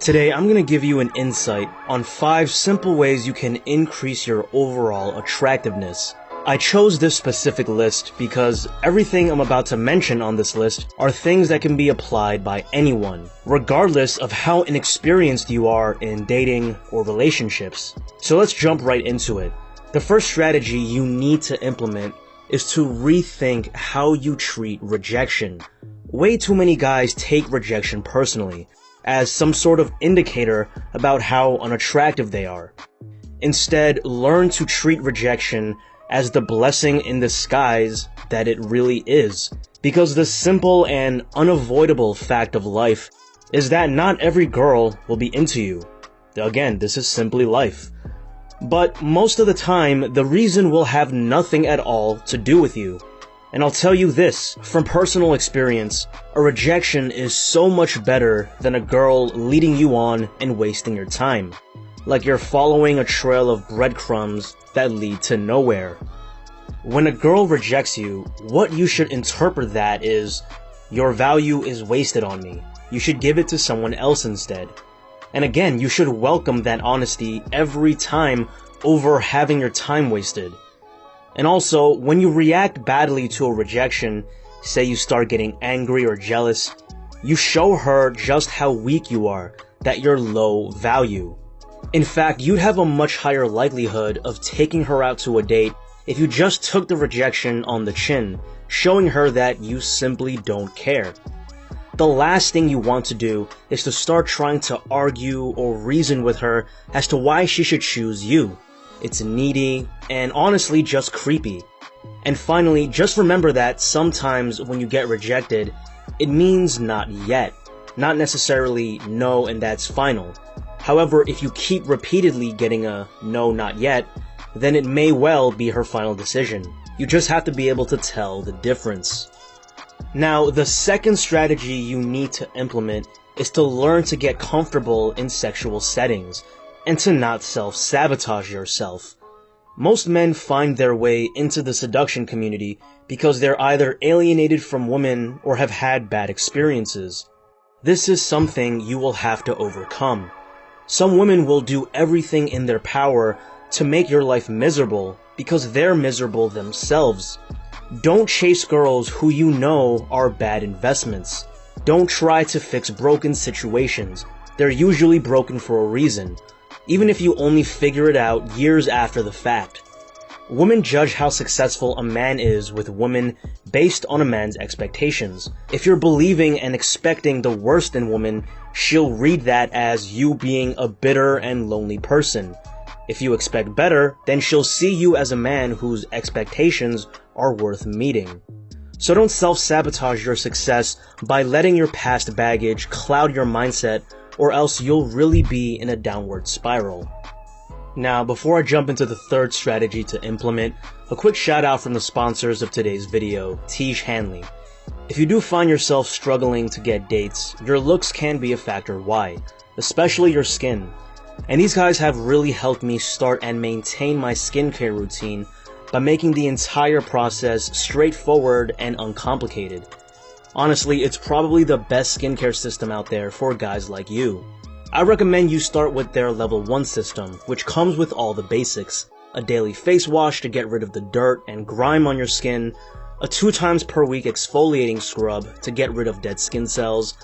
Today, I'm going to give you an insight on 5 simple ways you can increase your overall attractiveness. I chose this specific list because everything I'm about to mention on this list are things that can be applied by anyone, regardless of how inexperienced you are in dating or relationships. So let's jump right into it. The first strategy you need to implement is to rethink how you treat rejection. Way too many guys take rejection personally, as some sort of indicator about how unattractive they are. Instead, learn to treat rejection as the blessing in disguise that it really is. Because the simple and unavoidable fact of life is that not every girl will be into you. Again, this is simply life. But most of the time, the reason will have nothing at all to do with you. And I'll tell you this, from personal experience, a rejection is so much better than a girl leading you on and wasting your time. Like you're following a trail of breadcrumbs that lead to nowhere. When a girl rejects you, what you should interpret that is, your value is wasted on me. You should give it to someone else instead. And again, you should welcome that honesty every time over having your time wasted. And also, when you react badly to a rejection, say you start getting angry or jealous, you show her just how weak you are, that you're low value. In fact, you'd have a much higher likelihood of taking her out to a date if you just took the rejection on the chin, showing her that you simply don't care. The last thing you want to do is to start trying to argue or reason with her as to why she should choose you. It's needy, and honestly just creepy. And finally, just remember that sometimes when you get rejected, it means not yet. Not necessarily no and that's final. However, if you keep repeatedly getting a no not yet, then it may well be her final decision. You just have to be able to tell the difference. Now, the second strategy you need to implement is to learn to get comfortable in sexual settings, and to not self-sabotage yourself. Most men find their way into the seduction community because they're either alienated from women or have had bad experiences. This is something you will have to overcome. Some women will do everything in their power to make your life miserable because they're miserable themselves. Don't chase girls who you know are bad investments. Don't try to fix broken situations. They're usually broken for a reason, even if you only figure it out years after the fact. Women judge how successful a man is with women based on a man's expectations. If you're believing and expecting the worst in women, she'll read that as you being a bitter and lonely person. If you expect better, then she'll see you as a man whose expectations are worth meeting. So don't self-sabotage your success by letting your past baggage cloud your mindset, or else you'll really be in a downward spiral. Now, before I jump into the third strategy to implement, a quick shout out from the sponsors of today's video, Tiege Hanley. If you do find yourself struggling to get dates, your looks can be a factor why, especially your skin. And these guys have really helped me start and maintain my skincare routine by making the entire process straightforward and uncomplicated. Honestly, it's probably the best skincare system out there for guys like you. I recommend you start with their level 1 system, which comes with all the basics. A daily face wash to get rid of the dirt and grime on your skin, a 2 times per week exfoliating scrub to get rid of dead skin cells,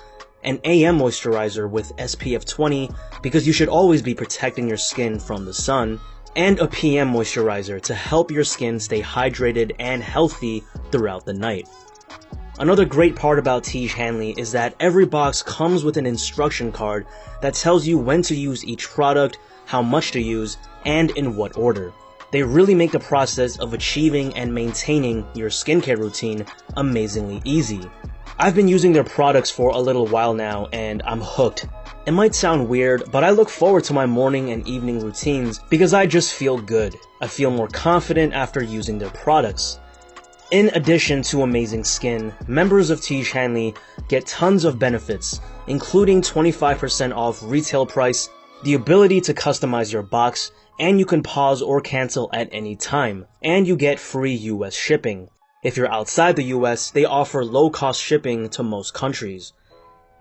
an AM moisturizer with SPF 20 because you should always be protecting your skin from the sun, and a PM moisturizer to help your skin stay hydrated and healthy throughout the night. Another great part about Tiege Hanley is that every box comes with an instruction card that tells you when to use each product, how much to use, and in what order. They really make the process of achieving and maintaining your skincare routine amazingly easy. I've been using their products for a little while now and I'm hooked. It might sound weird, but I look forward to my morning and evening routines because I just feel good. I feel more confident after using their products. In addition to amazing skin, members of Tiege Hanley get tons of benefits, including 25% off retail price, the ability to customize your box, and you can pause or cancel at any time, and you get free US shipping. If you're outside the US, they offer low-cost shipping to most countries.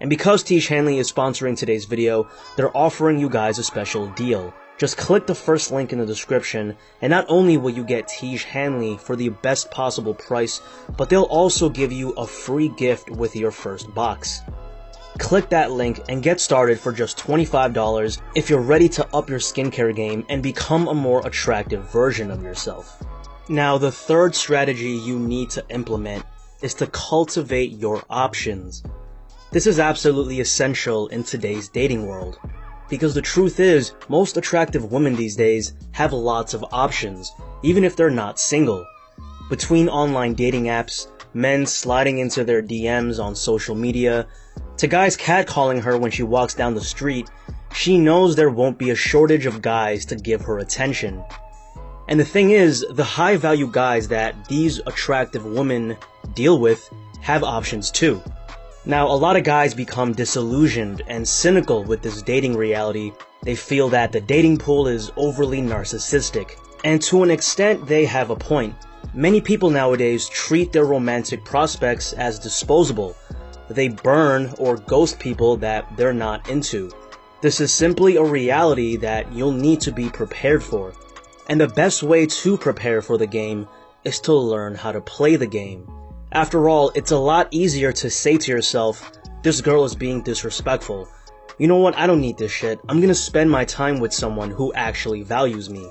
And because Tiege Hanley is sponsoring today's video, they're offering you guys a special deal. Just click the first link in the description, and not only will you get Tiege Hanley for the best possible price, but they'll also give you a free gift with your first box. Click that link and get started for just $25 if you're ready to up your skincare game and become a more attractive version of yourself. Now, the third strategy you need to implement is to cultivate your options. This is absolutely essential in today's dating world, because the truth is, most attractive women these days have lots of options, even if they're not single. Between online dating apps, men sliding into their DMs on social media, to guys catcalling her when she walks down the street, she knows there won't be a shortage of guys to give her attention. And the thing is, the high-value guys that these attractive women deal with have options too. Now, a lot of guys become disillusioned and cynical with this dating reality. They feel that the dating pool is overly narcissistic. And to an extent, they have a point. Many people nowadays treat their romantic prospects as disposable. They burn or ghost people that they're not into. This is simply a reality that you'll need to be prepared for. And the best way to prepare for the game is to learn how to play the game. After all, it's a lot easier to say to yourself, this girl is being disrespectful. You know what, I don't need this shit. I'm gonna spend my time with someone who actually values me.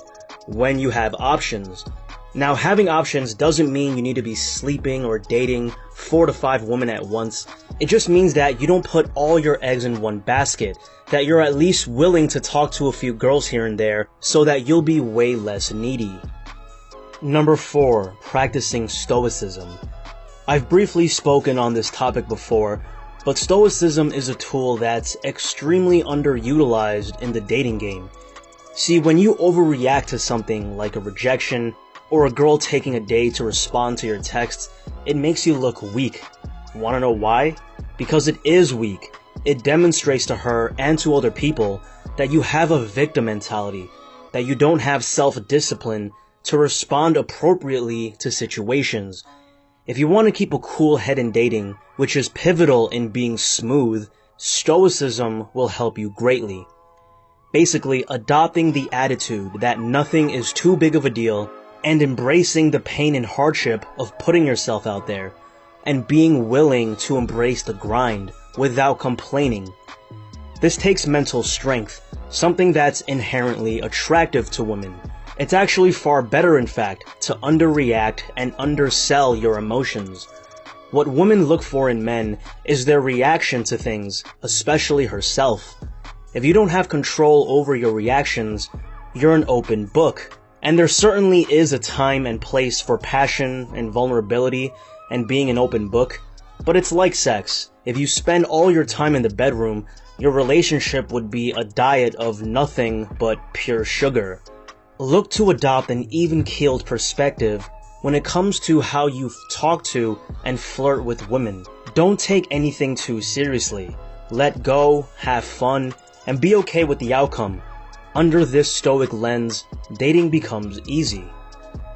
When you have options. Now, having options doesn't mean you need to be sleeping or dating 4 to 5 women at once. It just means that you don't put all your eggs in one basket, that you're at least willing to talk to a few girls here and there so that you'll be way less needy. Number 4, practicing Stoicism. I've briefly spoken on this topic before, but Stoicism is a tool that's extremely underutilized in the dating game. See, when you overreact to something like a rejection, or a girl taking a day to respond to your texts, it makes you look weak. Wanna know why? Because it is weak. It demonstrates to her and to other people that you have a victim mentality, that you don't have self-discipline to respond appropriately to situations. If you want to keep a cool head in dating, which is pivotal in being smooth, Stoicism will help you greatly. Basically, adopting the attitude that nothing is too big of a deal and embracing the pain and hardship of putting yourself out there, and being willing to embrace the grind without complaining. This takes mental strength, something that's inherently attractive to women. It's actually far better, in fact, to underreact and undersell your emotions. What women look for in men is their reaction to things, especially herself. If you don't have control over your reactions, you're an open book. And there certainly is a time and place for passion and vulnerability and being an open book, but it's like sex. If you spend all your time in the bedroom, your relationship would be a diet of nothing but pure sugar. Look to adopt an even-keeled perspective when it comes to how you talk to and flirt with women. Don't take anything too seriously. Let go, have fun, and be okay with the outcome. Under this stoic lens, dating becomes easy.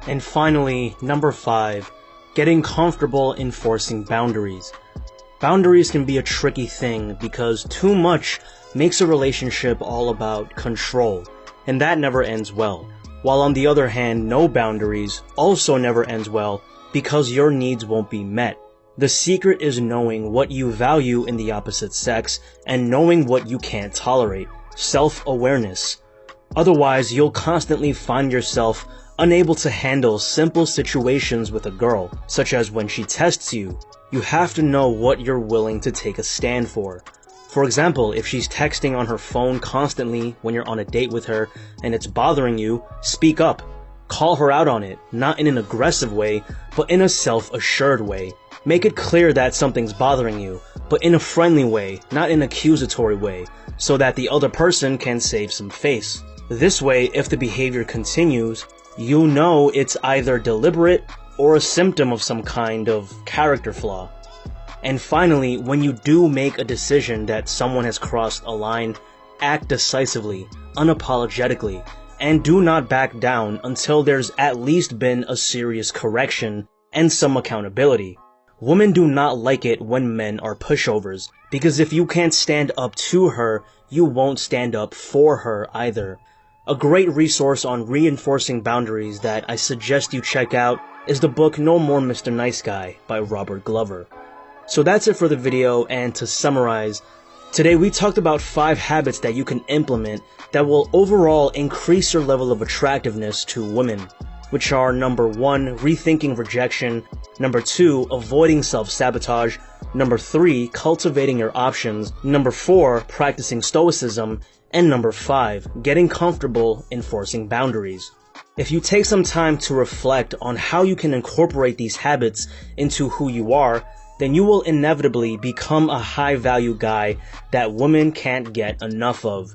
And finally, number 5, getting comfortable enforcing boundaries. Boundaries can be a tricky thing because too much makes a relationship all about control, and that never ends well. While on the other hand, no boundaries also never ends well because your needs won't be met. The secret is knowing what you value in the opposite sex and knowing what you can't tolerate. Self-awareness. Otherwise, you'll constantly find yourself unable to handle simple situations with a girl, such as when she tests you. You have to know what you're willing to take a stand for. For example, if she's texting on her phone constantly when you're on a date with her and it's bothering you, speak up. Call her out on it, not in an aggressive way, but in a self-assured way. Make it clear that something's bothering you, but in a friendly way, not an accusatory way, so that the other person can save some face. This way, if the behavior continues, you know it's either deliberate or a symptom of some kind of character flaw. And finally, when you do make a decision that someone has crossed a line, act decisively, unapologetically, and do not back down until there's at least been a serious correction and some accountability. Women do not like it when men are pushovers, because if you can't stand up to her, you won't stand up for her either. A great resource on reinforcing boundaries that I suggest you check out is the book No More Mr. Nice Guy by Robert Glover. So that's it for the video, and to summarize, today we talked about 5 habits that you can implement that will overall increase your level of attractiveness to women, which are number 1, rethinking rejection, number 2, avoiding self-sabotage, number 3, cultivating your options, number 4, practicing Stoicism, and number 5, getting comfortable enforcing boundaries. If you take some time to reflect on how you can incorporate these habits into who you are, then you will inevitably become a high-value guy that women can't get enough of.